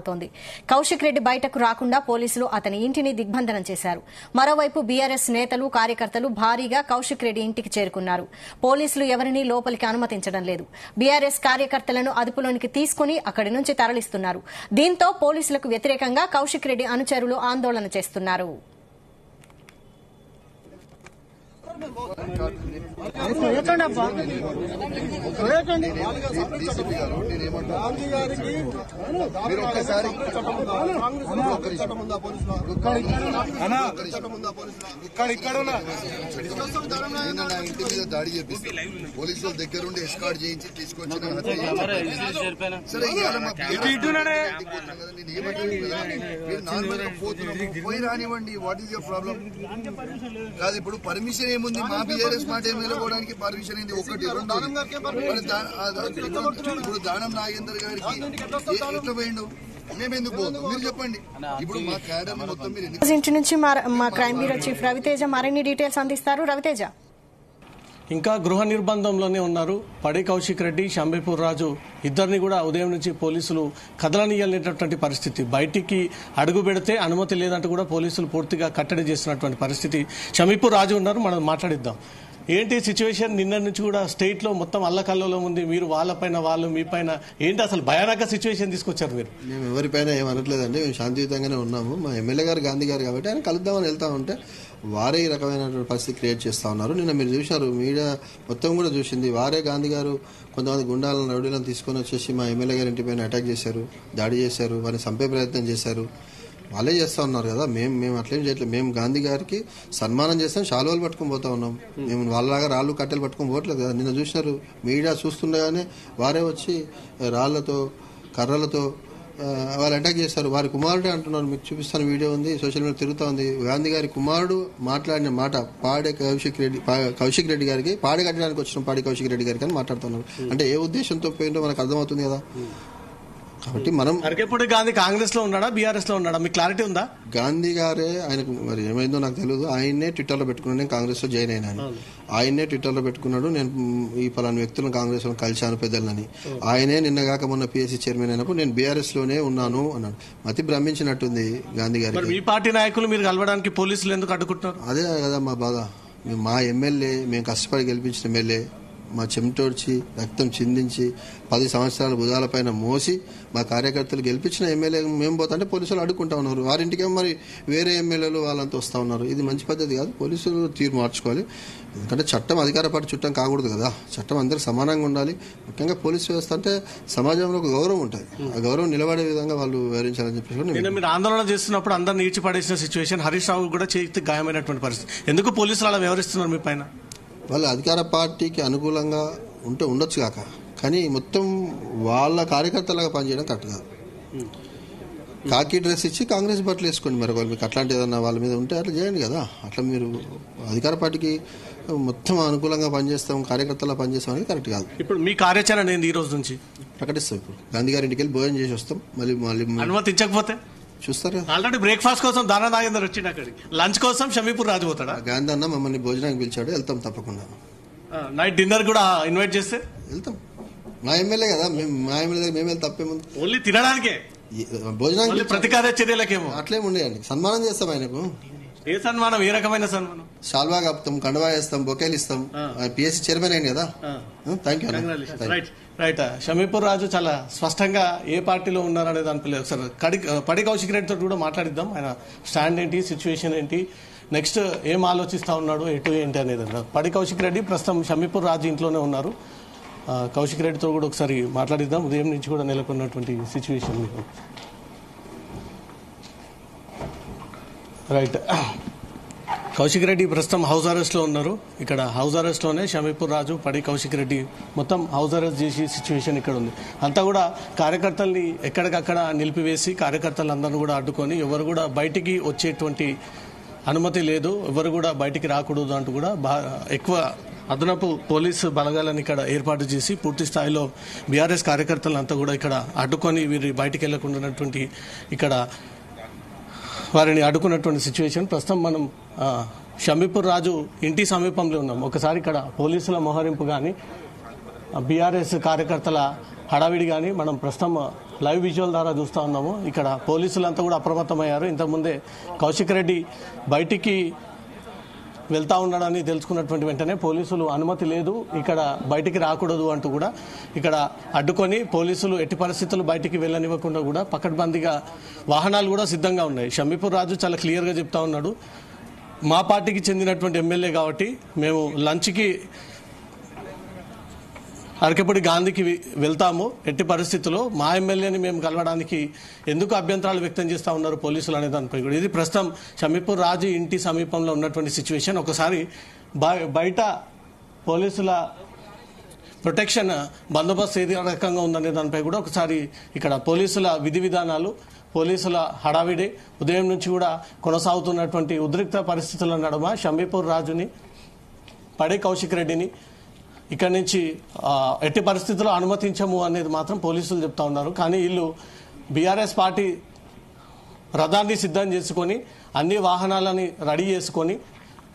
కొనసాగుతోంది. కౌశిక్ రెడ్డి బయటకు రాకుండా పోలీసులు అతని ఇంటిని దిగ్బంధనం చేశారు. మరోవైపు బీఆర్ఎస్ నేతలు కార్యకర్తలు భారీగా కౌశిక్ రెడ్డి ఇంటికి చేరుకున్నారు. పోలీసులు ఎవరినీ లోపలికి అనుమతించడం లేదు. బీఆర్ఎస్ కార్యకర్తలను అదుపులోనికి తీసుకుని అక్కడి నుంచి తరలిస్తున్నారు. దీంతో పోలీసులకు వ్యతిరేకంగా కౌశిక్ రెడ్డి అనుచరులు ఆందోళన చేస్తున్నారు. ఇంటి మీద దాడి చేపిస్తారు. పోలీసుల దగ్గరుండి ఎస్కార్ట్ చేయించి తీసుకొచ్చిన పోయి రానివ్వండి. What is your problem? కాదు, ఇప్పుడు పర్మిషన్ ఏముంది? మా బీఆర్ఎస్ మాట ఏమి వెళ్ళడానికి పర్మిషన్ ఏంది? ఒకటి ఇప్పుడు దానం నాగేందర్ గారికి ఎట్లా పోయిండు? మేమెందుకు పోతాం? మీరు చెప్పండి. ఇప్పుడు మా క్యాడర్ మొత్తం మీరు ఇంటి నుంచి మా క్రైమ్ బ్యూరో చీఫ్ రవితేజ మరిన్ని డీటెయిల్స్ అందిస్తారు. రవితేజ, ఇంకా గృహ నిర్బంధంలోనే ఉన్నారు పడి కౌశిక్ రెడ్డి, షంబీపూర్ రాజు ఇద్దరిని కూడా ఉదయం నుంచి పోలీసులు కదలనీయలేనటువంటి పరిస్థితి. బయటికి అడుగు పెడితే అనుమతి లేదంటూ కూడా పోలీసులు పూర్తిగా కట్టడి చేస్తున్నటువంటి పరిస్థితి. షంబీపూర్ రాజు ఉన్నారు, మనం మాట్లాడిద్దాం. ఏంటి సిచ్యువేషన్? నిన్న నుంచి కూడా స్టేట్ లో మొత్తం అల్లకల్లోలం ఉంది. మీరు వాళ్ళపైన, వాళ్ళు మీ పైన ఏంటి అసలు భయానక సిచ్యువేషన్ తీసుకొచ్చారు మీరు? మేము ఎవరిపైన ఏమనట్లేదండి, మేము శాంతియుతంగానే ఉన్నాము. మా ఎమ్మెల్యే గారు గాంధీ గారు కాబట్టి ఆయన కలుద్దామని వెళ్తా ఉంటే వారే ఈ రకమైనటువంటి పరిస్థితి క్రియేట్ చేస్తా ఉన్నారు. నిన్న మీరు చూశారు, మీడియా మొత్తం కూడా చూసింది. వారే గాంధీ గారు కొంతమంది గుండాలను, రౌడీలను తీసుకొని వచ్చేసి మా ఎమ్మెల్యే గారి ఇంటిపైన అటాక్ చేశారు, దాడి చేశారు, వారిని చంపే ప్రయత్నం చేశారు. వాళ్ళే చేస్తా ఉన్నారు కదా. మేము అట్లేం చేయట్లేదు. మేము గాంధీ గారికి సన్మానం చేస్తాం, శాలువాలు పట్టుకుని పోతా ఉన్నాం. మేము వాళ్ళలాగా రాళ్ళు కట్టెలు పట్టుకుని పోవట్లేదు కదా. నిన్న చూసినారు, మీడియా చూస్తుండగానే వారే వచ్చి రాళ్లతో, కర్రలతో వాళ్ళు అటాక్ చేస్తారు. వారి కుమారుడే అంటున్నారు. మీకు చూపిస్తాను, వీడియో ఉంది, సోషల్ మీడియా తిరుగుతూ ఉంది. గాంధీ గారి కుమారుడు మాట్లాడిన మాట పాడే కౌశిక్ రెడ్డి గారికి, పాడి కట్టడానికి వచ్చిన పాడి కౌశిక్ రెడ్డి గారికి అని మాట్లాడుతున్నారు. అంటే ఏ ఉద్దేశంతో పోయిందో మనకు అర్థమవుతుంది కదా. కాబట్టి మనం అరకేపూడి గాంధీ కాంగ్రెస్ లో ఉన్నాడా, బీఆర్ఎస్ లో ఉన్నాడా, మీకు క్లారిటీ ఉందా? గాంధీ గారే, ఆయనకు మరి ఏమైందో నాకు తెలియదు. ఆయన్నే ట్విట్టర్లో పెట్టుకున్నాను, నేను కాంగ్రెస్ లో జాయిన్ అయినాను. ఆయన్నే ట్విట్టర్లో పెట్టుకున్నాడు, నేను ఈ పలానా వ్యక్తులను కాంగ్రెస్ లో కలిశాను పెద్దలని. ఆయనే నిన్నగాక మొన్న పిఎస్సీ చైర్మన్ అయినప్పుడు నేను బీఆర్ఎస్ లోనే ఉన్నాను అన్నాడు. మతి భ్రమించినట్టుంది గాంధీ గారికి. మీ పార్టీ నాయకులు మీరు కలవడానికి పోలీసులు ఎందుకు అడ్డుకుంటున్నారు? అదే కదా మా బాధ. మా ఎమ్మెల్యే, మేము కష్టపడి గెలిపించిన ఎమ్మెల్యే, మా చెమటోడ్చి రక్తం చిందించి 10 సంవత్సరాల భుజాలపైన మోసి మా కార్యకర్తలు గెలిపించిన ఎమ్మెల్యే మేము పోతుంటే పోలీసులు అడ్డుకుంటా ఉన్నారు. వారింటికేమో మరి వేరే ఎమ్మెల్యేలు వాళ్ళంతా వస్తూ ఉన్నారు. ఇది మంచి పద్ధతి కాదు. పోలీసులు తీరు మార్చుకోవాలి. ఎందుకంటే చట్టం అధికార పార్టీ చుట్టం కాకూడదు కదా. చట్టం అందరికి సమానంగా ఉండాలి. ముఖ్యంగా పోలీసు వ్యవస్థ అంటే సమాజంలో ఒక గౌరవం ఉంటుంది. ఆ గౌరవం నిలబడే విధంగా వాళ్ళు వివరించాలని చెప్పేసి మీరు ఆందోళన చేస్తున్నప్పుడు అందరిని ఈడ్చిపడేసిన సిచ్యువేషన్, హరీష్ రావు కూడా చేతికి గాయమైనటువంటి పరిస్థితి. ఎందుకు పోలీసులు అలా వ్యవహరిస్తున్నారు మీ పైన? వాళ్ళు అధికార పార్టీకి అనుకూలంగా ఉంటే ఉండొచ్చు కాక, కానీ మొత్తం వాళ్ళ కార్యకర్తలాగా పనిచేయడం కరెక్ట్ కాదు. కాకి డ్రెస్ ఇచ్చి కాంగ్రెస్ బట్టలు వేసుకోండి. మరి వాళ్ళు మీకు అట్లాంటి ఏదన్నా వాళ్ళ మీద ఉంటే అట్లా చేయండి కదా. అట్లా మీరు అధికార పార్టీకి మొత్తం అనుకూలంగా పనిచేస్తాం, కార్యకర్తలా పనిచేస్తాం అనేది కరెక్ట్ కాదు. ఇప్పుడు మీ కార్యాచరణ ఏంది? ఈ రోజు నుంచి ప్రకటిస్తాం. ఇప్పుడు గాంధీ గారి ఇంటికి వెళ్ళి భోజనం చేసి వస్తాం. మళ్ళీ అనుమతించకపోతే చూస్తారు. ఆల్రెడీ బ్రేక్ఫాస్ట్ కోసం దానా నాగేందర్ వచ్చిండు, అక్కడికి లంచ్ కోసం షంబీపూర్ రాజు పోతాడా? గాంధీ అన్న మమ్మల్ని భోజనానికి పిలిచాడు, వెళ్తాం తప్పకుండా. నైట్ డిన్నర్ కూడా ఇన్వైట్ చేస్తే వెళ్తాం. మా ఎమ్మెల్యే కదా, మా ఎమ్మెల్యే మేము వెళ్తే తప్పేముంది? ఓన్లీ తినడానికే, భోజనానికి ప్రతికార చర్యలకేమో అట్లేమి ఉండేయండి. సన్మానం చేస్తాం ఆయనకు. ఏ సన్మానం? ఏ రకమైన సన్మానం? షాల్వా కప్తాం, కండవా వేస్తాం, బొకేలు ఇస్తాం. పిఎస్సీ చైర్మన్ అయింది కదా. Thank you. రైట్. షంబీపూర్ రాజు చాలా స్పష్టంగా ఏ పార్టీలో ఉన్నారనే దానిపై ఒకసారి పడి కౌశిక్ రెడ్డితో కూడా మాట్లాడిద్దాం. ఆయన స్టాండ్ ఏంటి, సిచ్యువేషన్ ఏంటి, నెక్స్ట్ ఏం ఆలోచిస్తా ఉన్నాడు, ఎటు ఏంటి అనేది. పడి కౌశిక్ రెడ్డి ప్రస్తుతం షంబీపూర్ రాజు ఇంట్లోనే ఉన్నారు. కౌశిక్ రెడ్డితో కూడా ఒకసారి మాట్లాడిద్దాం. ఉదయం నుంచి కూడా నెలకొన్నటువంటి సిచ్యువేషన్ మీకు. రైట్. కౌశిక్ రెడ్డి ప్రస్తుతం హౌస్ అరెస్ట్ లో ఉన్నారు. ఇక్కడ హౌస్ అరెస్ట్ లోనే షంబీపూర్ రాజు, పడి కౌశిక్ రెడ్డి మొత్తం హౌస్ అరెస్ట్ చేసి సిచ్యువేషన్ ఇక్కడ ఉంది. అంతా కూడా కార్యకర్తల్ని ఎక్కడికక్కడ నిలిపివేసి కార్యకర్తలందరినీ కూడా అడ్డుకొని ఎవరు కూడా బయటికి వచ్చేటువంటి అనుమతి లేదు, ఎవరు కూడా బయటికి రాకూడదు అంటూ కూడా ఎక్కువ అదనపు పోలీసు బలగాలను ఇక్కడ ఏర్పాటు చేసి పూర్తి స్థాయిలో బీఆర్ఎస్ కార్యకర్తలంతా కూడా ఇక్కడ అడ్డుకొని వీరి బయటికి వెళ్లకుండాటువంటి ఇక్కడ వారిని అడ్డుకున్నటువంటి సిచ్యువేషన్. ప్రస్తుతం మనం షంబీపూర్ రాజు ఇంటి సమీపంలో ఉన్నాం. ఒకసారి ఇక్కడ పోలీసుల మోహరింపు కానీ బీఆర్ఎస్ కార్యకర్తల హడావిడి కానీ మనం ప్రస్తుతం లైవ్ విజువల్ ద్వారా చూస్తూ ఉన్నాము. ఇక్కడ పోలీసులంతా కూడా అప్రమత్తమయ్యారు. ఇంతకుముందే కౌశిక్ రెడ్డి బయటికి వెళ్తా ఉన్నాడని తెలుసుకున్నటువంటి వెంటనే పోలీసులు అనుమతి లేదు, ఇక్కడ బయటికి రాకూడదు అంటూ కూడా ఇక్కడ అడ్డుకొని పోలీసులు ఎట్టి పరిస్థితులు బయటికి వెళ్ళనివ్వకుండా కూడా పకడ్బందీగా వాహనాలు కూడా సిద్ధంగా ఉన్నాయి. షమీపూర్ రాజు చాలా క్లియర్గా చెప్తా ఉన్నాడు, మా పార్టీకి చెందినటువంటి ఎమ్మెల్యే కాబట్టి మేము లంచ్కి అరకెపూడి గాంధీకి వెళ్తాము, ఎట్టి పరిస్థితుల్లో మా ఎమ్మెల్యేని మేము కలవడానికి ఎందుకు అభ్యంతరాలు వ్యక్తం చేస్తూ ఉన్నారు పోలీసులు అనే దానిపై కూడా. ఇది ప్రస్తుతం షమీపూర్ రాజు ఇంటి సమీపంలో ఉన్నటువంటి సిచ్యువేషన్. ఒకసారి బయట పోలీసుల ప్రొటెక్షన్ బందోబస్తు ఏది రకంగా ఉందనే దానిపై కూడా ఒకసారి ఇక్కడ పోలీసుల విధి విధానాలు, పోలీసుల హడావిడి ఉదయం నుంచి కూడా కొనసాగుతున్నటువంటి ఉద్రిక్త పరిస్థితుల నడుమ షమీపూర్ రాజుని, పడే కౌశిక్ రెడ్డిని ఇక్కడి నుంచి ఎట్టి పరిస్థితుల్లో అనుమతించము అనేది మాత్రం పోలీసులు చెప్తా ఉన్నారు. కానీ వీళ్ళు బీఆర్ఎస్ పార్టీ రథాన్ని సిద్ధం చేసుకొని అన్ని వాహనాలని రెడీ చేసుకొని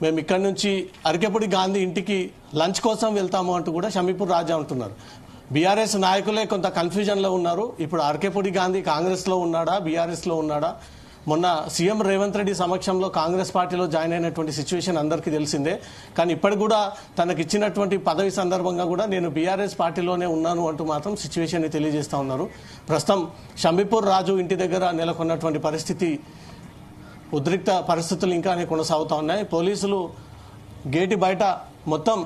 మేము ఇక్కడి నుంచి అరకెపూడి గాంధీ ఇంటికి లంచ్ కోసం వెళ్తాము అంటూ కూడా షమీపూర్ రాజా అంటున్నారు. బీఆర్ఎస్ నాయకులే కొంత కన్ఫ్యూజన్లో ఉన్నారు. ఇప్పుడు అరకెపూడి గాంధీ కాంగ్రెస్లో ఉన్నాడా, బీఆర్ఎస్లో ఉన్నాడా? మొన్న సీఎం రేవంత్ రెడ్డి సమక్షంలో కాంగ్రెస్ పార్టీలో జాయిన్ అయినటువంటి సిచ్యువేషన్ అందరికీ తెలిసిందే. కానీ ఇప్పటికి కూడా తనకు ఇచ్చినటువంటి పదవి సందర్భంగా కూడా నేను బీఆర్ఎస్ పార్టీలోనే ఉన్నాను అంటూ మాత్రం సిచ్యువేషన్ తెలియజేస్తా ఉన్నారు. ప్రస్తుతం షమీపూర్ రాజు ఇంటి దగ్గర నెలకొన్నటువంటి పరిస్థితి, ఉద్రిక్త పరిస్థితులు ఇంకానే కొనసాగుతా ఉన్నాయి. పోలీసులు గేటు బయట మొత్తం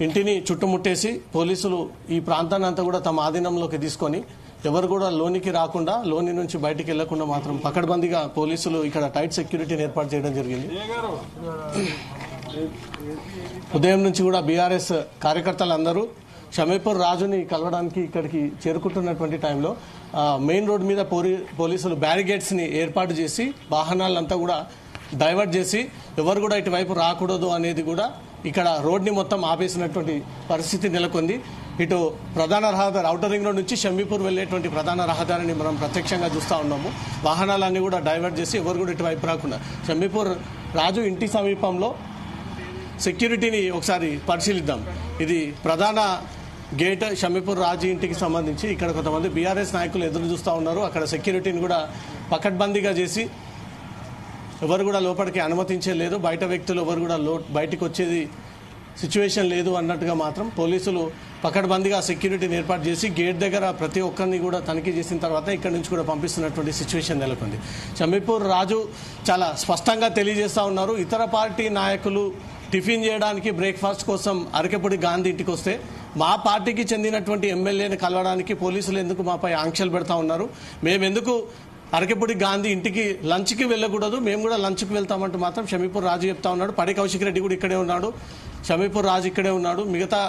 ఇంటిని చుట్టుముట్టేసి పోలీసులు ఈ ప్రాంతాన్ని అంతా కూడా తమ ఆధీనంలోకి తీసుకొని ఎవరు కూడా లోనికి రాకుండా, లోని నుంచి బయటికి వెళ్లకుండా మాత్రం పకడ్బందీగా పోలీసులు ఇక్కడ టైట్ సెక్యూరిటీని ఏర్పాటు చేయడం జరిగింది. ఉదయం నుంచి కూడా బీఆర్ఎస్ కార్యకర్తలందరూ షమీపూర్ రాజుని కలవడానికి ఇక్కడికి చేరుకుంటున్నటువంటి టైంలో మెయిన్ రోడ్ మీద పోలీసులు బ్యారిగేడ్స్ ని ఏర్పాటు చేసి వాహనాలంతా కూడా డైవర్ట్ చేసి ఎవరు కూడా ఇటువైపు రాకూడదు అనేది కూడా ఇక్కడ రోడ్ని మొత్తం ఆపేసినటువంటి పరిస్థితి నెలకొంది. ఇటు ప్రధాన రహదారి ఔటర్ రింగ్ రోడ్ నుంచి షమీపూర్ వెళ్లేటువంటి ప్రధాన రహదారిని మనం ప్రత్యక్షంగా చూస్తూ ఉన్నాము. వాహనాలన్నీ కూడా డైవర్ట్ చేసి ఎవరు కూడా ఇటువైపు రాకుండా షమీపూర్ రాజు ఇంటి సమీపంలో సెక్యూరిటీని ఒకసారి పరిశీలిద్దాం. ఇది ప్రధాన గేట్ షమీపూర్ రాజు ఇంటికి సంబంధించి. ఇక్కడ కొంతమంది బీఆర్ఎస్ నాయకులు ఎదురు చూస్తూ ఉన్నారు. అక్కడ సెక్యూరిటీని కూడా పకడ్బందీగా చేసి ఎవరు కూడా లోపలికి అనుమతించలేదు, బయట వ్యక్తులు ఎవరు కూడా బయటికి వచ్చేది సిచ్యువేషన్ లేదు అన్నట్టుగా మాత్రం పోలీసులు పకడ్బందీగా సెక్యూరిటీని ఏర్పాటు చేసి గేట్ దగ్గర ప్రతి ఒక్కరిని కూడా తనిఖీ చేసిన తర్వాత ఇక్కడి నుంచి కూడా పంపిస్తున్నటువంటి సిచ్యువేషన్ నెలకొంది. షమీపూర్ రాజు చాలా స్పష్టంగా తెలియజేస్తా ఉన్నారు, ఇతర పార్టీ నాయకులు టిఫిన్ చేయడానికి బ్రేక్ఫాస్ట్ కోసం అరకెపూడి గాంధీ ఇంటికి వస్తే మా పార్టీకి చెందినటువంటి ఎమ్మెల్యేని కలవడానికి పోలీసులు ఎందుకు మాపై ఆంక్షలు పెడతా ఉన్నారు, మేమెందుకు అరకెపూడి గాంధీ ఇంటికి లంచ్కి వెళ్ళకూడదు, మేము కూడా లంచ్కి వెళ్తామంటూ మాత్రం షమీపూర్ రాజు చెప్తా ఉన్నాడు. పడే కౌశిక్ రెడ్డి కూడా ఇక్కడే ఉన్నాడు, షమీపూర్ రాజు ఇక్కడే ఉన్నాడు. మిగతా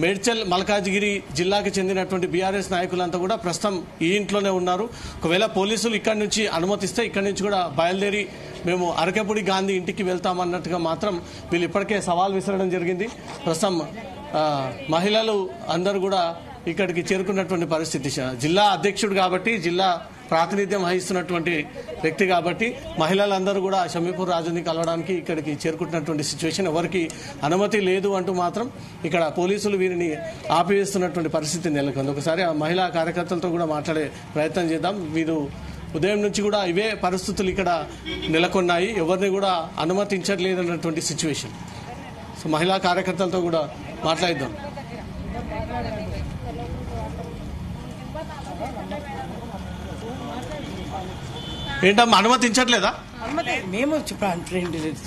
మేడ్చల్ మల్కాజ్గిరి జిల్లాకి చెందినటువంటి బీఆర్ఎస్ నాయకులంతా కూడా ప్రస్తుతం ఈ ఇంట్లోనే ఉన్నారు. ఒకవేళ పోలీసులు ఇక్కడి నుంచి అనుమతిస్తే ఇక్కడి నుంచి కూడా బయలుదేరి మేము అరకెపూడి గాంధీ ఇంటికి వెళ్తామన్నట్టుగా మాత్రం వీళ్ళు ఇప్పటికే సవాల్ విసరడం జరిగింది. ప్రస్తుతం మహిళలు అందరూ కూడా ఇక్కడికి చేరుకున్నటువంటి పరిస్థితి. జిల్లా అధ్యక్షుడు కాబట్టి, జిల్లా ప్రాతినిధ్యం వహిస్తున్నటువంటి వ్యక్తి కాబట్టి మహిళలందరూ కూడా షమీపూర్ రాజుని కలవడానికి ఇక్కడికి చేరుకుంటున్నటువంటి సిచ్యువేషన్. ఎవరికి అనుమతి లేదు అంటూ మాత్రం ఇక్కడ పోలీసులు వీరిని ఆపివేస్తున్నటువంటి పరిస్థితి నెలకొంది. ఒకసారి ఆ మహిళా కార్యకర్తలతో కూడా మాట్లాడే ప్రయత్నం చేద్దాం. వీరు ఉదయం నుంచి కూడా ఇవే పరిస్థితులు ఇక్కడ నెలకొన్నాయి, ఎవరిని కూడా అనుమతించట్లేదు అన్నటువంటి సిచ్యువేషన్. సో మహిళా కార్యకర్తలతో కూడా మాట్లాడిద్దాం. ఏంటమ్మా అనుమతించట్లేదా? మేము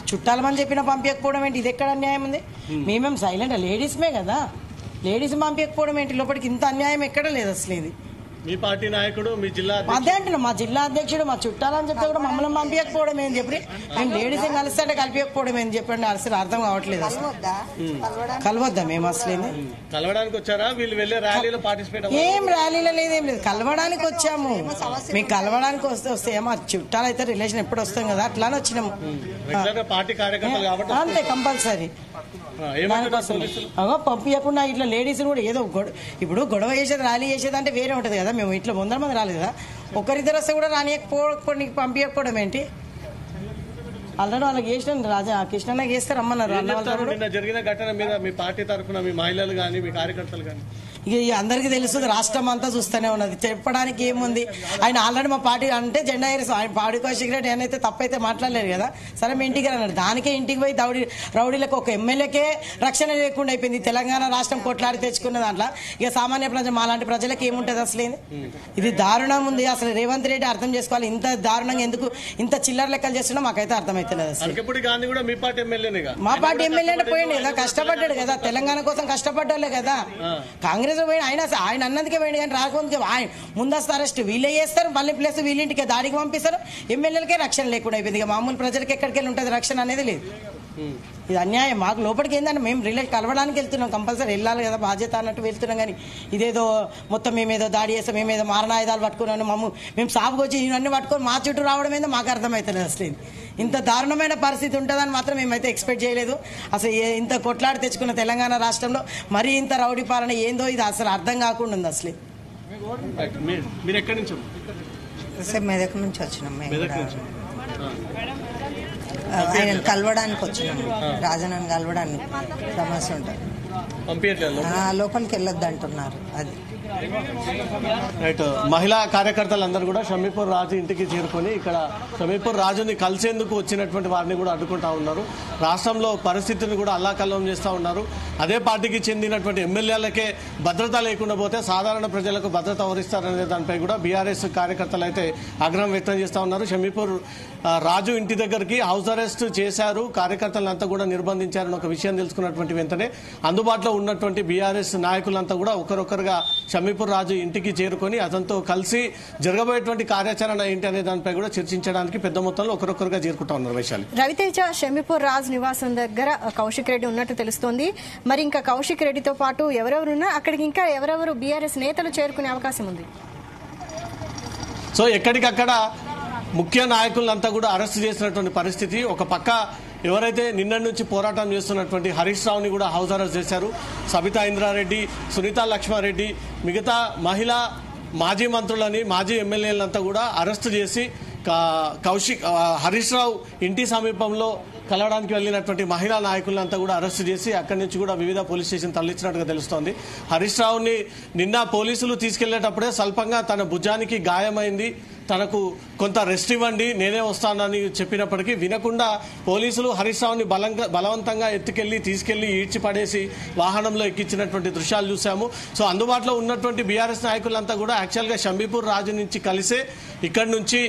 చుట్టాలమని చెప్పిన పంపించకపోవడం ఏంటి? ఇది ఎక్కడ అన్యాయం ఉంది? మేమేం సైలెంట్ లేడీస్మే కదా, లేడీస్ పంపించకపోవడం ఏంటి? లోపలికి ఇంత అన్యాయం ఎక్కడ లేదు అసలు. ఇది మీ పార్టీ నాయకుడు, మీ జిల్లా అదే అంటున్నా, మా జిల్లా అధ్యక్షుడు మా చుట్టాలని చెప్తే కూడా మమ్మల్ని పంపించకపోవడం ఏంటి చెప్పి, మేము లేడీస్ కలిస్తే కలిపించకపోవడం ఏంటి చెప్పండి? అసలు అర్థం కావట్లేదు. అసలు కలవద్దా మేము అసలు కలవడానికి వచ్చారా? వీళ్ళు వెళ్ళే ర్యాలీలో పార్టిసిపేట్ ఏం ర్యాలీలో లేదు, ఏం లేదు, కలవడానికి వచ్చాము. మేము కలవడానికి వస్తే మా చుట్టాలు అయితే రిలేషన్ ఎప్పుడు వస్తాం కదా, అట్లానే వచ్చినాము. పార్టీ కార్యకర్తలు కాబట్టి అంతే కంపల్సరీ. పంపించకుండా ఇట్లా లేడీస్ కూడా ఏదో ఇప్పుడు గొడవ చేసేది, ర్యాలీ చేసేది అంటే వేరే ఉంటది కదా. మేము ఇట్లా 100 మంది రాలేదు కదా, ఒకరిద్దరు వస్తే కూడా రానియకపోవడం, పంపించకపోవడం ఏంటి? ఆల్రెడీ వాళ్ళకి చేసిన రాజా కృష్ణ చేస్తే రమ్మన్నారు. జరిగిన ఘటన మీద మీ పార్టీ తరఫున మీ మహిళలు కానీ మీ కార్యకర్తలు కానీ ఇక అందరికీ తెలుస్తుంది, రాష్ట్రం అంతా చూస్తూనే ఉన్నది. చెప్పడానికి ఏముంది, ఆయన ఆల్రెడీ మా పార్టీ అంటే జెండా ఎగరేసి ఆయన పాడి కౌశిక్ రెడ్డి ఏమైతే తప్పైతే మాట్లాడలేరు కదా. సరే మీ ఇంటికి అన్నాడు, దానికే ఇంటికి పోయి రౌడీలకు ఒక ఎమ్మెల్యేకే రక్షణ లేకుండా అయిపోయింది. తెలంగాణ రాష్ట్రం కొట్లాడి తెచ్చుకున్న దాంట్లో ఇక సామాన్య ప్రజలు మాలాంటి ప్రజలకు ఏముంటది అసలు? ఇది దారుణం ఉంది. అసలు రేవంత్ రెడ్డి అర్థం చేసుకోవాలి, ఇంత దారుణంగా ఎందుకు ఇంత చిల్లర లెక్కలు చేస్తున్నా మాకైతే అర్థమైతలేదు. అసలు మా పార్టీ ఎమ్మెల్యే అంటే పోయింది కదా, కష్టపడ్డాడు కదా, తెలంగాణ కోసం కష్టపడ్డాలే కదా. కాంగ్రెస్ పోయి ఆయన అన్నందుకే పోయింది కానీ రాకపోతే ఆయన ముందస్తు అరెస్ట్ వీళ్ళే చేస్తారు, మళ్ళీ ప్లస్ వీళ్ళింటికి దాడికి పంపిస్తారు. ఎమ్మెల్యేలకే రక్షణ లేకుండా అయిపోయింది. ఇక మామూలు ప్రజలకు ఎక్కడికి వెళ్ళి ఉంటుంది రక్షణ అనేది లేదు. ఇది అన్యాయం. మాకు లోపలికి ఏంటంటే మేము రిలేట్ కలవడానికి వెళ్తున్నాం, కంపల్సరీ వెళ్ళాలి కదా, బాధ్యత అన్నట్టు వెళ్తున్నాం. కానీ ఇదేదో మొత్తం మేమేదో దాడి చేస్తాం, మేమేదో మారణాయుధాలు పట్టుకున్నాను, మేము సాపుకు వచ్చి ఇవన్నీ పట్టుకొని మా చుట్టూ రావడం ఏందో మాకు అర్థమవుతుంది. అసలు ఇంత దారుణమైన పరిస్థితి ఉంటుందని మాత్రం మేమైతే ఎక్స్పెక్ట్ చేయలేదు. అసలు ఇంత కొట్లాడి తెచ్చుకున్న తెలంగాణ రాష్ట్రంలో మరీ ఇంత రౌడీ పాలన ఏందో ఇది అసలు అర్థం కాకుండా ఉంది. అసలు మెదక్ నుంచి వచ్చినాం, ఆయన కలవడానికి వచ్చినాము, రాజనని కలవడానికి. సమస్య ఉంటుంది, లోపలికి వెళ్ళొద్దు అంటున్నారు. అది రైట్. మహిళా కార్యకర్తలందరూ కూడా షమీపూర్ రాజు ఇంటికి చేరుకొని ఇక్కడ షమీపూర్ రాజుని కలిసేందుకు వచ్చినటువంటి వారిని కూడా అడ్డుకుంటా ఉన్నారు. రాష్ట్రంలో పరిస్థితిని కూడా అల్లాకల్లం చేస్తూ ఉన్నారు. అదే పార్టీకి చెందినటువంటి ఎమ్మెల్యేలకే భద్రత లేకుండా పోతే సాధారణ ప్రజలకు భద్రత వహిస్తారనే దానిపై కూడా బీఆర్ఎస్ కార్యకర్తలు అయితే ఆగ్రహం వ్యక్తం చేస్తూ ఉన్నారు. షమీపూర్ రాజు ఇంటి దగ్గరికి హౌస్ అరెస్ట్ చేశారు, కార్యకర్తలంతా కూడా నిర్బంధించారని ఒక విషయం తెలుసుకున్నటువంటి వెంటనే అందుబాటులో ఉన్నటువంటి బీఆర్ఎస్ నాయకులంతా కూడా ఒకరొకరుగా షమీపూర్ రాజు ఇంటికి చేరుకొని అతనితో కలిసి జరగబోయేటువంటి కార్యాచరణ ఏంటి అనే దానిపై కూడా చర్చించడానికి పెద్ద మొత్తంలో ఒకరొకరుగా చేరుకుంటా ఉన్నారు. వైశాలి, రవితేజ షమీపూర్ రాజు నివాసం దగ్గర కౌశిక్ రెడ్డి ఉన్నట్టు తెలుస్తోంది. మరి ఇంకా కౌశిక్ రెడ్డితో పాటు ఎవరెవరున్నా అక్కడికి ఇంకా ఎవరెవరు బీఆర్ఎస్ నేతలు చేరుకునే అవకాశం ఉంది? సో ఎక్కడికక్కడ ముఖ్య నాయకులంతా కూడా అరెస్ట్ చేసినటువంటి పరిస్థితి. ఒక పక్క ఎవరైతే నిన్న నుంచి పోరాటం చేస్తున్నటువంటి హరీష్ రావుని కూడా హౌస్ అరెస్ట్ చేశారు. సబితా ఇంద్రారెడ్డి, సునీతా లక్ష్మారెడ్డి, మిగతా మహిళా మాజీ మంత్రులని, మాజీ ఎమ్మెల్యేలంతా కూడా అరెస్ట్ చేసి హరీష్ రావు ఇంటి సమీపంలో కలవడానికి వెళ్లినటువంటి మహిళా నాయకులంతా కూడా అరెస్ట్ చేసి అక్కడి నుంచి కూడా వివిధ పోలీస్ స్టేషన్ తరలించినట్టుగా తెలుస్తోంది. హరీష్ రావుని నిన్న పోలీసులు తీసుకెళ్లేటప్పుడే స్వల్పంగా తన భుజానికి గాయమైంది, తనకు కొంత రెస్ట్ ఇవ్వండి నేనే వస్తానని చెప్పినప్పటికీ వినకుండా పోలీసులు హరీష్ రావుని బలవంతంగా తీసుకెళ్లి ఈడ్చిపడేసి వాహనంలో ఎక్కించినటువంటి దృశ్యాలు చూసాము. సో అందుబాటులో ఉన్నటువంటి బీఆర్ఎస్ నాయకులంతా కూడా యాక్చువల్గా షమీపూర్ రాజు నుంచి కలిసే ఇక్కడి నుంచి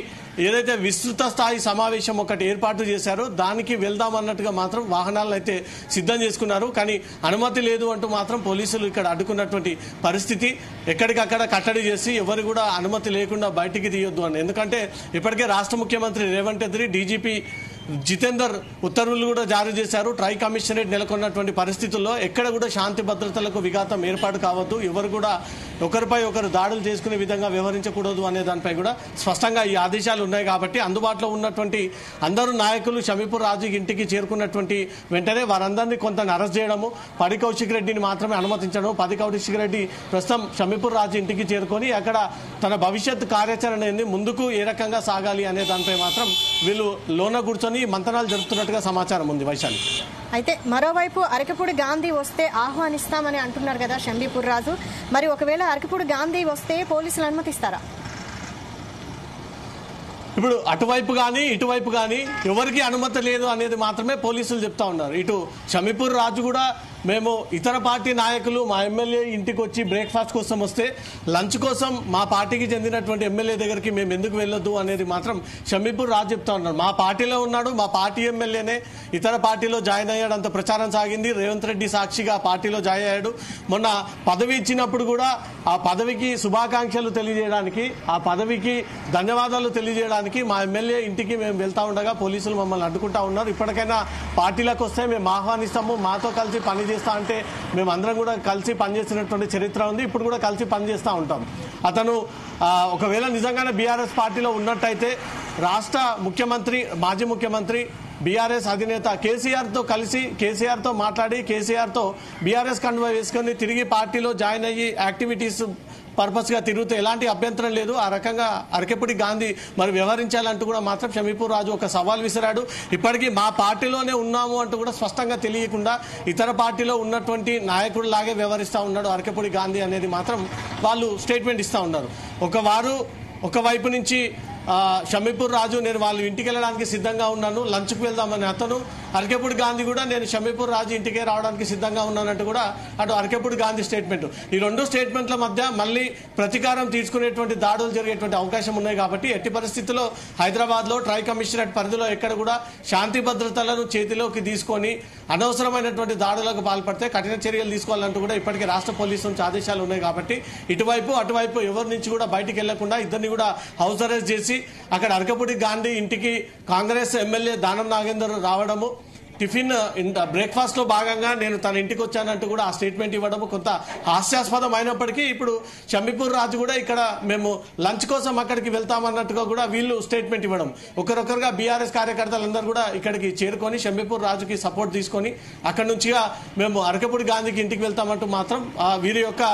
ఏదైతే విస్తృత స్థాయి సమావేశం ఒకటి ఏర్పాటు చేశారో దానికి వెళ్దామన్నట్టుగా మాత్రం వాహనాలను అయితే సిద్ధం చేసుకున్నారు. కానీ అనుమతి లేదు అంటూ మాత్రం పోలీసులు ఇక్కడ అడ్డుకున్నటువంటి పరిస్థితి. ఎక్కడికక్కడ కట్టడి చేసి ఎవరు కూడా అనుమతి లేకుండా బయటికి తీయొద్దు అని. ఎందుకంటే ఇప్పటికే రాష్ట్ర ముఖ్యమంత్రి రేవంత్ రెడ్డి, డీజీపీ జితేందర్ ఉత్తర్వులు కూడా జారీ చేశారు. ట్రై కమిషనరేట్ నెలకొన్నటువంటి పరిస్థితుల్లో ఎక్కడ కూడా శాంతి భద్రతలకు విఘాతం ఏర్పాటు కావద్దు, ఎవరు కూడా ఒకరిపై ఒకరు దాడులు చేసుకునే విధంగా వ్యవహరించకూడదు అనే దానిపై కూడా స్పష్టంగా ఈ ఆదేశాలు ఉన్నాయి. కాబట్టి అందుబాటులో ఉన్నటువంటి అందరూ నాయకులు షమీపూర్ రాజు ఇంటికి చేరుకున్నటువంటి వెంటనే వారందరినీ కొంత అరెస్ట్ చేయడము, పడి కౌశిక్ రెడ్డిని మాత్రమే అనుమతించడం. పడి కౌశిక్ రెడ్డి ప్రస్తుతం షమీపూర్ రాజు ఇంటికి చేరుకొని అక్కడ తన భవిష్యత్ కార్యాచరణ ఏంది, ముందుకు ఏ రకంగా సాగాలి అనే దానిపై మాత్రం వీళ్ళు లోన కూర్చొని మంతనాలు జరుపుతున్నట్టుగా సమాచారం ఉంది. వైశాలి, అయితే మరోవైపు అరకపూడి గాంధీ వస్తే ఆహ్వానిస్తామని అంటున్నారు కదా షమీపూర్ రాజు. మరి ఒకవేళ అరకపూడి గాంధీ వస్తే పోలీసులు అనుమతిస్తారా? ఇప్పుడు అటువైపు కానీ ఇటువైపు కానీ ఎవరికి అనుమతి లేదు అనేది మాత్రమే పోలీసులు చెప్తా ఉన్నారు. ఇటు షమీపూర్ రాజు కూడా మేము ఇతర పార్టీ నాయకులు మా ఎమ్మెల్యే ఇంటికి వచ్చి బ్రేక్ఫాస్ట్ కోసం వస్తే లంచ్ కోసం మా పార్టీకి చెందినటువంటి ఎమ్మెల్యే దగ్గరికి మేము ఎందుకు వెళ్ళొద్దు అనేది మాత్రం షమీపూర్ రాజు చెప్తా ఉన్నారు. మా పార్టీలో ఉన్నాడు, మా పార్టీ ఎమ్మెల్యేనే ఇతర పార్టీలో జాయిన్ అయ్యాడు, అంత ప్రచారం సాగింది. రేవంత్ రెడ్డి సాక్షిగా పార్టీలో జాయిన్ అయ్యాడు. మొన్న పదవి ఇచ్చినప్పుడు కూడా ఆ పదవికి శుభాకాంక్షలు తెలియజేయడానికి, ఆ పదవికి ధన్యవాదాలు తెలియజేయడానికి మా ఎమ్మెల్యే ఇంటికి మేము వెళ్తా ఉండగా పోలీసులు మమ్మల్ని అడ్డుకుంటా ఉన్నారు. ఇప్పటికైనా పార్టీలకు వస్తే మేము ఆహ్వానిస్తాము, మాతో కలిసి పని చేస్తా అంటే మేము అందరం కూడా కలిసి పనిచేసినటువంటి చరిత్ర ఉంది, ఇప్పుడు కూడా కలిసి పనిచేస్తూ ఉంటాం. అతను ఒకవేళ నిజంగానే బీఆర్ఎస్ పార్టీలో ఉన్నట్టయితే రాష్ట్ర ముఖ్యమంత్రి, మాజీ ముఖ్యమంత్రి, బీఆర్ఎస్ అధినేత కేసీఆర్తో కలిసి కేసీఆర్తో మాట్లాడి కేసీఆర్తో బీఆర్ఎస్ కండువా వేసుకొని తిరిగి పార్టీలో జాయిన్ అయ్యి యాక్టివిటీస్ పర్పస్ గా తిరుగుతూ ఎలాంటి అభ్యంతరం లేదు. ఆ రకంగా అరకెపుడి గాంధీ మరి వ్యవహరించాలంటూ కూడా మాత్రం షమీపూర్ రాజు ఒక సవాల్ విసిరాడు. ఇప్పటికీ మా పార్టీలోనే ఉన్నాము అంటూ కూడా స్పష్టంగా తెలియకుండా ఇతర పార్టీలో ఉన్నటువంటి నాయకుడు లాగే వ్యవహరిస్తూ ఉన్నాడు అరకెపుడి గాంధీ అనేది మాత్రం వాళ్ళు స్టేట్మెంట్ ఇస్తూ ఉన్నారు. ఒకవైపు నుంచి షమీపూర్ రాజు నేను వాళ్ళు ఇంటికి వెళ్ళడానికి సిద్ధంగా ఉన్నాను, లంచ్కి వెళ్దామని అతను, అరకెపుడి గాంధీ కూడా నేను షమీపూర్ రాజు ఇంటికే రావడానికి సిద్ధంగా ఉన్నానంటూ కూడా అటు అరకెపుడి గాంధీ స్టేట్మెంట్. ఈ రెండు స్టేట్మెంట్ల మధ్య మళ్ళీ ప్రతీకారం తీసుకునేటువంటి దాడులు జరిగేటువంటి అవకాశం ఉన్నాయి. కాబట్టి ఎట్టి పరిస్థితుల్లో హైదరాబాద్లో ట్రై కమిషనరేట్ పరిధిలో ఎక్కడ కూడా శాంతి భద్రతలను చేతిలోకి తీసుకొని అనవసరమైనటువంటి దాడులకు పాల్పడితే కఠిన చర్యలు తీసుకోవాలంటూ కూడా ఇప్పటికే రాష్ట్ర పోలీసు నుంచి ఆదేశాలు ఉన్నాయి. కాబట్టి ఇటువైపు అటువైపు ఎవరి నుంచి కూడా బయటికి వెళ్లకుండా ఇద్దరిని కూడా హౌస్ అరెస్ట్ చేసి అక్కడ అరకెపుడి గాంధీ ఇంటికి కాంగ్రెస్ ఎమ్మెల్యే దానం నాగేందర్ రావడము, టిఫిన్ బ్రేక్ఫాస్ట్ లో భాగంగా నేను తన ఇంటికి వచ్చానంటూ కూడా ఆ స్టేట్మెంట్ ఇవ్వడం కొంత హాస్యాస్పదం అయినప్పటికీ ఇప్పుడు షమీపూర్ రాజు కూడా ఇక్కడ మేము లంచ్ కోసం అక్కడికి వెళ్తామన్నట్టుగా కూడా వీళ్ళు స్టేట్మెంట్ ఇవ్వడం, ఒకరొకరుగా బీఆర్ఎస్ కార్యకర్తలందరూ కూడా ఇక్కడికి చేరుకొని షమీపూర్ రాజుకి సపోర్ట్ తీసుకొని అక్కడి నుంచిగా మేము అరకెపుడి గాంధీకి ఇంటికి వెళ్తామంటూ మాత్రం వీరి యొక్క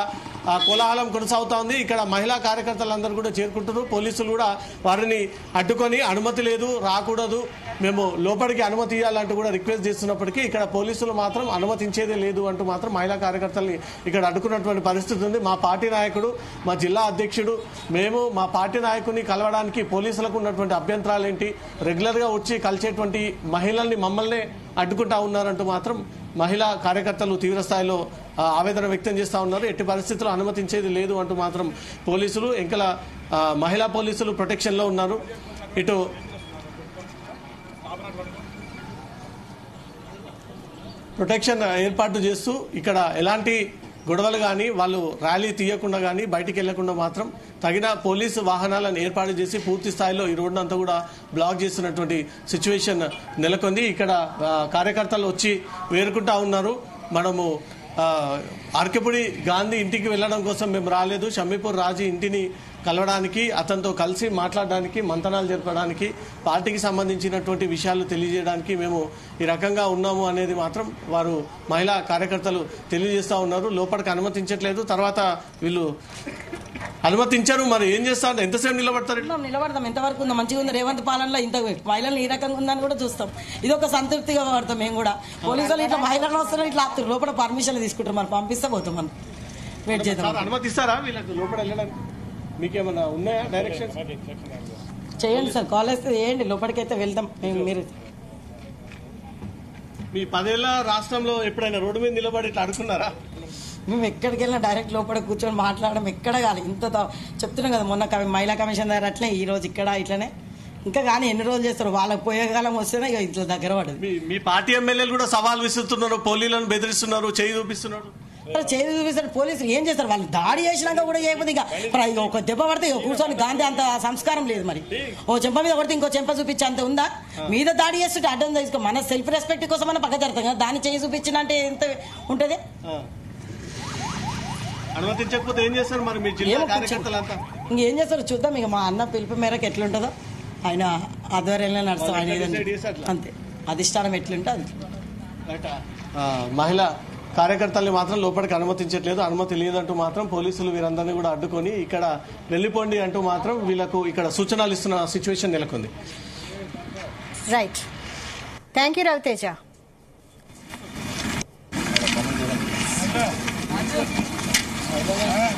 కోలాహలం కొనసాగుతా ఉంది. ఇక్కడ మహిళా కార్యకర్తలందరూ కూడా చేరుకుంటున్నారు. పోలీసులు కూడా వారిని అడ్డుకొని అనుమతి లేదు, రాకూడదు, మేము లోపలికి అనుమతి ఇవ్వాలంటూ కూడా రిక్వెస్ట్ చేస్తున్నప్పటికీ ఇక్కడ పోలీసులు మాత్రం అనుమతించేదే లేదు అంటూ మాత్రం మహిళా కార్యకర్తల్ని ఇక్కడ అడ్డుకున్నటువంటి పరిస్థితి ఉంది. మా పార్టీ నాయకుడు, మా జిల్లా అధ్యక్షుడు, మేము మా పార్టీ నాయకుడిని కలవడానికి పోలీసులకు ఉన్నటువంటి అభ్యంతరాలు ఏంటి, రెగ్యులర్ గా వచ్చి కలిసేటువంటి మహిళల్ని మమ్మల్ని అడ్డుకుంటా ఉన్నారంటూ మాత్రం మహిళా కార్యకర్తలు తీవ్రస్థాయిలో ఆవేదన వ్యక్తం చేస్తూ ఉన్నారు. ఎట్టి పరిస్థితుల్లో అనుమతించేది లేదు అంటూ మాత్రం పోలీసులు ఇంకా మహిళా పోలీసులు ప్రొటెక్షన్ లో ఉన్నారు. ఇటు ప్రొటెక్షన్ ఏర్పాటు చేస్తూ ఇక్కడ ఎలాంటి గొడవలు కానీ వాళ్ళు ర్యాలీ తీయకుండా కానీ బయటికి వెళ్లకుండా మాత్రం తగిన పోలీసు వాహనాలను ఏర్పాటు చేసి పూర్తి స్థాయిలో ఈ రోడ్డు అంతా కూడా బ్లాక్ చేస్తున్నటువంటి సిచ్యువేషన్ నెలకొంది. ఇక్కడ కార్యకర్తలు వచ్చి వేరుకుంటా ఉన్నారు. మనము అరకెపుడి గాంధీ ఇంటికి వెళ్లడం కోసం మేము రాలేదు, షమీపూర్ రాజు ఇంటిని కలవడానికి, అతనితో కలిసి మాట్లాడడానికి, మంతనాలు జరపడానికి, పార్టీకి సంబంధించినటువంటి విషయాలు తెలియజేయడానికి మేము ఈ రకంగా ఉన్నాము అనేది మాత్రం వారు మహిళా కార్యకర్తలు తెలియజేస్తా ఉన్నారు. లోపలికి అనుమతించట్లేదు, తర్వాత వీళ్ళు అనుమతించారు. మరి ఏం చేస్తారు, ఎంతసేపు నిలబడతారు? నిలబడతాం, ఎంతవరకు ఉందో మంచిగా ఉంది. రేవంత్ పాలనలో ఇంత మహిళలు ఈ రకంగా ఉందని కూడా చూస్తాం. ఇది ఒక సంతృప్తిగా పడతాం. మేము కూడా పోలీసులు ఇట్లా మహిళలు వస్తున్నారు, ఇట్లా ఆపుతారు, లోపల పర్మిషన్లు తీసుకుంటారు, మనం పంపిస్తే పోతాం, మనం వెయిట్ చేద్దాం. అనుమతిస్తారా వీళ్ళకి లోపల వెళ్ళడానికి? మీకేమన్నా ఉన్నాయా డైరెక్షన్? చేయండి సార్, కాలేజ్ చేయండి, లోపలికైతే వెళ్దాం. మీరు మీ 10 ఏళ్ల రాష్ట్రంలో ఎప్పుడైనా రోడ్డు మీద నిలబడి ఇట్లా అడుగుతున్నారా? మేము ఎక్కడికి వెళ్ళినా డైరెక్ట్ లోపల కూర్చొని మాట్లాడడం ఎక్కడ కాదు. ఇంత చెప్తున్నాం కదా, మొన్న మహిళా కమిషన్ దగ్గర అట్లనే, ఈ రోజు ఇక్కడ ఇట్లనే. ఇంకా కానీ ఎన్ని రోజులు చేస్తారు, వాళ్ళకి పోయే కాలం వస్తేనే ఇక ఇట్లా దగ్గర పడదు. మీ పార్టీ ఎమ్మెల్యేలు కూడా సవాల్ విసురుతున్నారు, పోలీసులను బెదిరిస్తున్నారు, చేయి చూపిస్తున్నారు. చేతి చూపిస్తారు పోలీసులు, ఏం చేస్తారు? వాళ్ళు దాడి చేసినాక కూడా చేయకపోతే ఇక ఒక దెబ్బ పడితే కూర్చొని గాంధీ అంత సంస్కారం లేదు. మరి ఓ చెంప మీద పడితే ఇంకో చెంప చూపించి అంత ఉందా? మీద దాడి చేస్తుంటే అడ్డం తీసుకో, మన సెల్ఫ్ రెస్పెక్ట్ కోసం మన పక్క జరుగుతాం కదా, దాన్ని చేయి చూపించిన అంటే ఎంత ఉంటుంది? అనుమతించకపోతే ఏం చేస్తారు మరి మీ జిల్లా కార్యకర్తలంతా? ఇంకేం చేస్తారు చూద్దాం. ఇక మా అన్న పిలుపు మేరకు ఎట్లుంటుందో ఆయన ఆధ్వర్యంలో నడుస్తాం. ఆయన అంతే, అధిష్టానం ఎట్లుంటే అది. మహిళా కార్యకర్తల్ని మాత్రం లోపలికి అనుమతించట్లేదు, అనుమతి లేదంటూ మాత్రం పోలీసులు వీరందరినీ కూడా అడ్డుకొని ఇక్కడ వెళ్లిపోండి అంటూ మాత్రం వీళ్ళకు ఇక్కడ సూచనలు ఇస్తున్న సిచ్యువేషన్ నెలకొంది. Right, thank you Raviteja. Gracias.